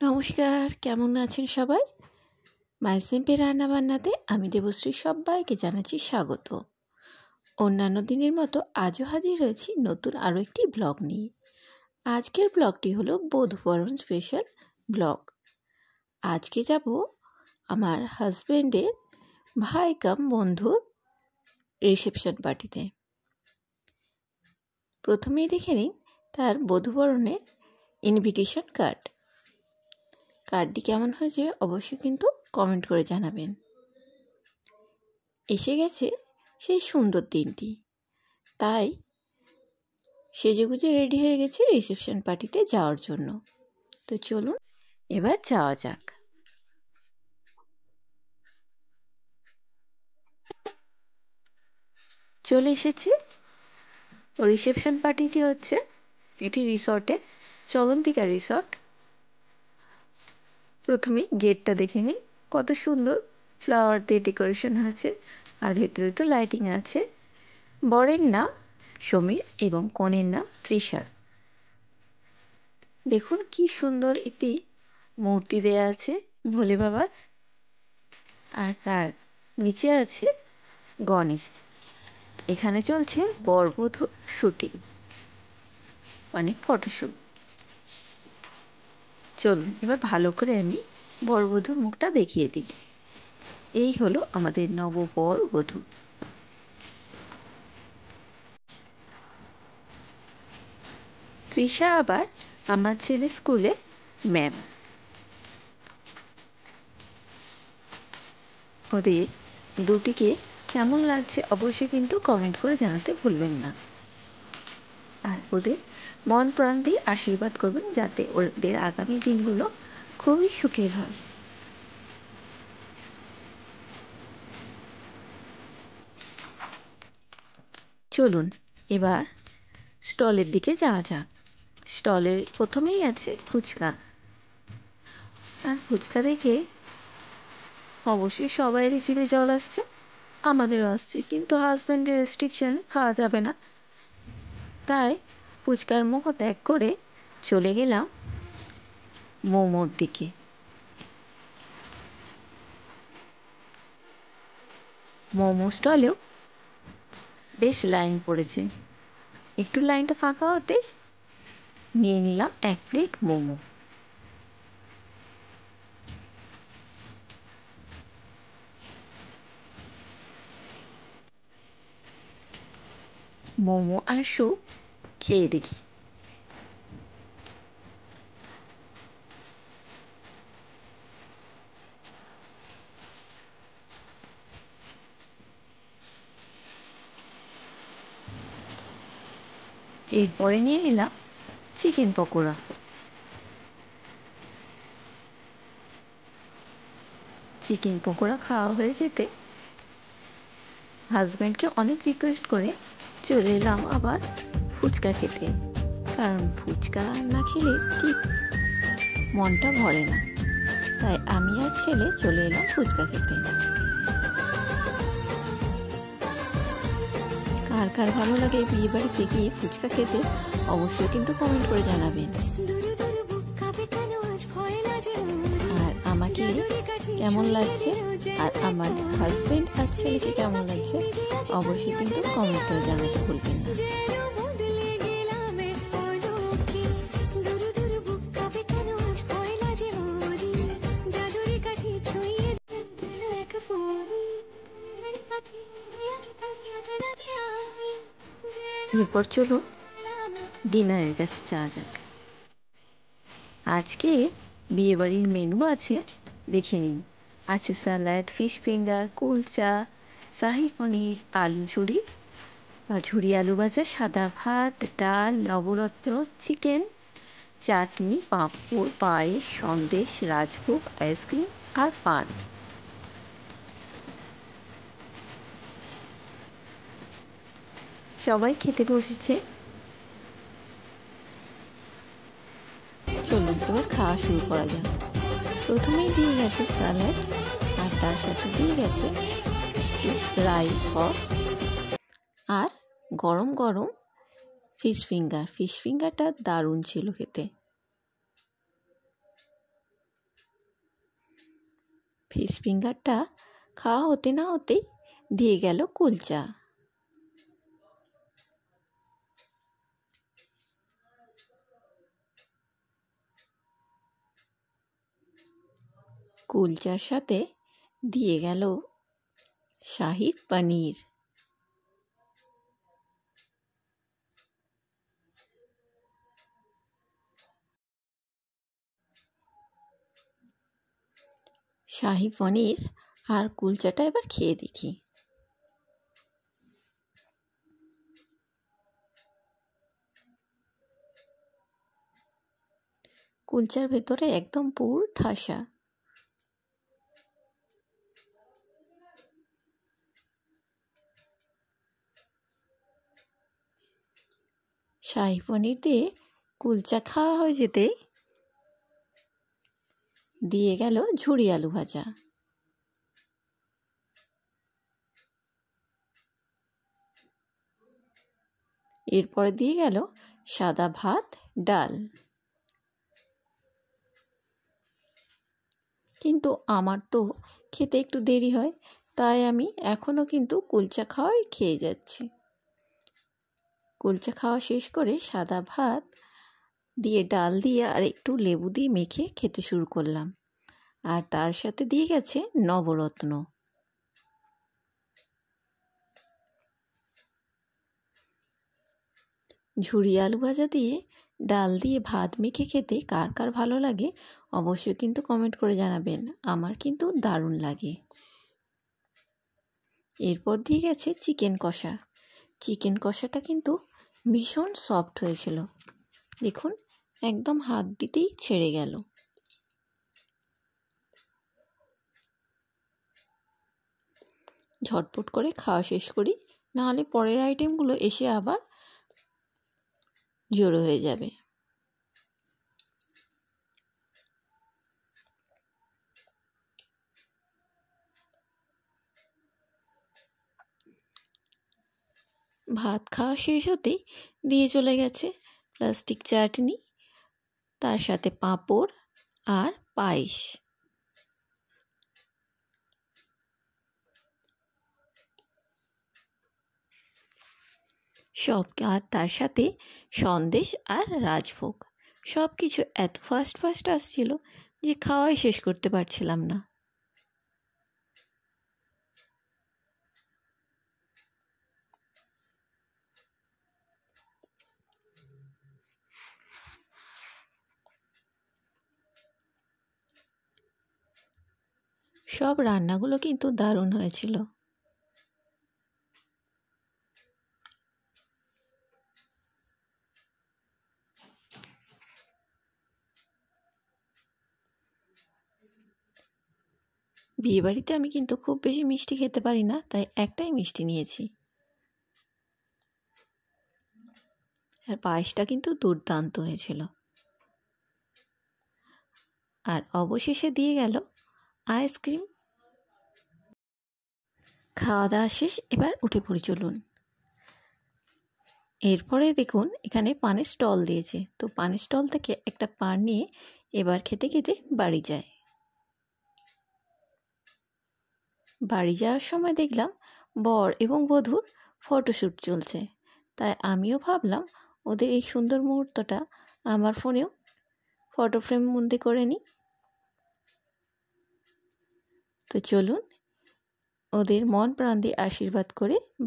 নমস্কার, কেমন আছেন সবাই? মাই সিম্পল রান্নাবান্নাতে আমি দেবশ্রী সবাইকে জানাচ্ছি স্বাগত। অন্যান্য দিনের মতো আজও হাজির হয়েছি নতুন আরও একটি ব্লগ নিয়ে। আজকের ব্লগটি হলো বধূবরণ স্পেশাল ব্লগ। আজকে যাব আমার হাজব্যান্ডের ভাই কাম বন্ধুর রিসেপশন পার্টিতে। প্রথমেই দেখে নিন তার বধূবরণের ইনভিটেশন কার্ডটি কেমন হয়েছে অবশ্যই কিন্তু কমেন্ট করে জানাবেন। এসে গেছে সেই সুন্দর দিনটি, তাই সেজেগুজে রেডি হয়ে গেছে রিসেপশন পার্টিতে যাওয়ার জন্য। তো চলুন এবার যাওয়া যাক। চলে এসেছি। রিসেপশন পার্টিটি হচ্ছে এটি রিসর্টে, চলন্তিকা রিসর্ট। প্রথমে গেটটা দেখে নিই, কত সুন্দর ফ্লাওয়ার দিয়ে ডেকোরেশন হয়েছে, আর ভেতরে তো লাইটিং আছে। বরের নাম সমীর এবং কনের নাম তৃষা। দেখুন কি সুন্দর একটি মূর্তি দেয়া আছে ভোলে বাবার, আর তার নিচে আছে গণেশ। এখানে চলছে বরবধূ শুটিং, মানে ফটোশ্যুট। চলুন এবার ভালো করে আমি বরবধূর মুখটা দেখিয়ে দিই। এই হলো আমাদের নববর বধূ। তৃষা আবার আমার ছেলে স্কুলে ম্যাম। ওদের দুটিকে কেমন লাগছে অবশ্যই কিন্তু কমেন্ট করে জানাতে ভুলবেন না, আর ওদের মন প্রাণ দিয়ে আশীর্বাদ করবেন যাতে ওদের আগামী দিনগুলো খুবই সুখের হয়। চলুন এবার স্টলের দিকে যাওয়া যাক। স্টলের প্রথমেই আছে ফুচকা, আর ফুচকা দেখে অবশ্যই সবাইয়েরই জিভে জল আসছে, আমাদেরও আসছে, কিন্তু হাজব্যান্ডের রেস্ট্রিকশন খাওয়া যাবে না, তাই ফুচকার মোহ ত্যাগ করে চলে গেলাম মোমোর দিকে। মোমো স্টলেও বেশ লাইন পড়েছে, একটু লাইনটা ফাঁকা হতে নিয়ে নিলাম 1 প্লেট মোমো। মোমো আর স্যুপ খেয়ে দেখি। এরপরে নিয়ে নিলাম চিকেন পকোড়া। চিকেন পকোড়া খাওয়া হয়ে যেতে হাজব্যান্ডকে অনেক রিকোয়েস্ট করে চলে এলাম আবার ফুচকা খেতে, কারণ ফুচকা না খেলে ঠিক মনটা ভরে না, তাই আমি আর ছেলে চলে এলাম ফুচকা খেতে। কার কার ভালো লাগে বিয়ে বাড়িতে গিয়ে ফুচকা খেতে অবশ্যই কিন্তু কমেন্ট করে জানাবেন। আর আমাকে কেমন লাগছে আর আমার হাজবেন্ড আর ছেলেকে কেমন লাগছে অবশ্যই কিন্তু কমেন্ট করে জানাতে ভুলবেন না। এরপর চলো ডিনারের কাছে যাওয়া যাক। আজকে বিয়েবাড়ির মেনু আছে, দেখে নিন। আছে স্যালাড, ফিশ ফিঙ্গার, কুলচা, শাহি পনির, আলু ঝুড়ি বা ঝুড়ি আলু ভাজা, সাদা ভাত, ডাল, নবরত্ন চিকেন, চাটনি, পাঁপড়, পায়েস, সন্দেশ, রাজভোগ, আইসক্রিম আর পান। সবাই খেতে বসেছে, চলুন এবার খাওয়া শুরু করা যাক। প্রথমেই দিয়ে গেছে স্যালাড, আর তার সাথে দিয়ে গেছে রাইস সস আর গরম গরম ফিশ ফিঙ্গার। ফিশ ফিঙ্গারটা দারুণ ছিল খেতে। ফিশ ফিঙ্গারটা খাওয়া হতে না হতেই দিয়ে গেল কুলচা। কুলচার সাথে দিয়ে গেল শাহী পনির। শাহী পনির আর কুলচাটা এবার খেয়ে দেখি। কুলচার ভেতরে একদম পুর ঠাসা। শাহী পনির দিয়ে কুলচা খাওয়া হয়ে যেতেই দিয়ে গেল ঝুরি আলু ভাজা। এরপরে দিয়ে গেল সাদা ভাত, ডাল। কিন্তু আমার তো খেতে একটু দেরি হয়, তাই আমি এখনও কিন্তু কুলচা খাওয়াই খেয়ে যাচ্ছি। কুলচা খাওয়া শেষ করে সাদা ভাত দিয়ে ডাল দিয়ে আর একটু লেবু দিয়ে মেখে খেতে শুরু করলাম। আর তার সাথে দিয়ে গেছে নবরত্ন। ঝুরি আলু ভাজা দিয়ে ডাল দিয়ে ভাত মেখে খেতে কার কার ভালো লাগে অবশ্যই কিন্তু কমেন্ট করে জানাবেন। আমার কিন্তু দারুণ লাগে। এরপর দিয়ে গেছে চিকেন কষা। চিকেন কষাটা কিন্তু ভীষণ সফট হয়েছিল, দেখুন একদম হাত দিতেই ছেড়ে গেল। ঝটপট করে খাওয়া শেষ করি, নাহলে পরের আইটেমগুলো এসে আবার জড়ো হয়ে যাবে। ভাত খাওয়া শেষ হতেই দিয়ে চলে গেছে প্লাস্টিক চাটনি, তার সাথে পাঁপড় আর পায়েস। সব আর তার সাথে সন্দেশ আর রাজভোগ। সব কিছু এত ফাস্ট ফাস্ট আসছিল যে খাওয়াই শেষ করতে পারছিলাম না। সব রান্নাগুলো কিন্তু দারুণ হয়েছিল। বিয়েবাড়িতে আমি কিন্তু খুব বেশি মিষ্টি খেতে পারি না, তাই একটাই মিষ্টি নিয়েছি। আর পায়েসটা কিন্তু দুর্দান্ত হয়েছিল। আর অবশেষে দিয়ে গেল আইসক্রিম। খাওয়া দাওয়া শেষ, এবার উঠে পড়ি চলুন। এরপরে দেখুন এখানে পানের স্টল দিয়েছে, তো পানের স্টল থেকে একটা পান নিয়ে এবার খেতে খেতে বাড়ি যায়। বাড়ি যাওয়ার সময় দেখলাম বর এবং বধূর ফটোশ্যুট চলছে, তাই আমিও ভাবলাম ওদের এই সুন্দর মুহূর্তটা আমার ফোনেও ফটো ফ্রেম বন্দি করে নিই। তো চলুন ওদের মন প্রাণ দিয়ে আশীর্বাদ করে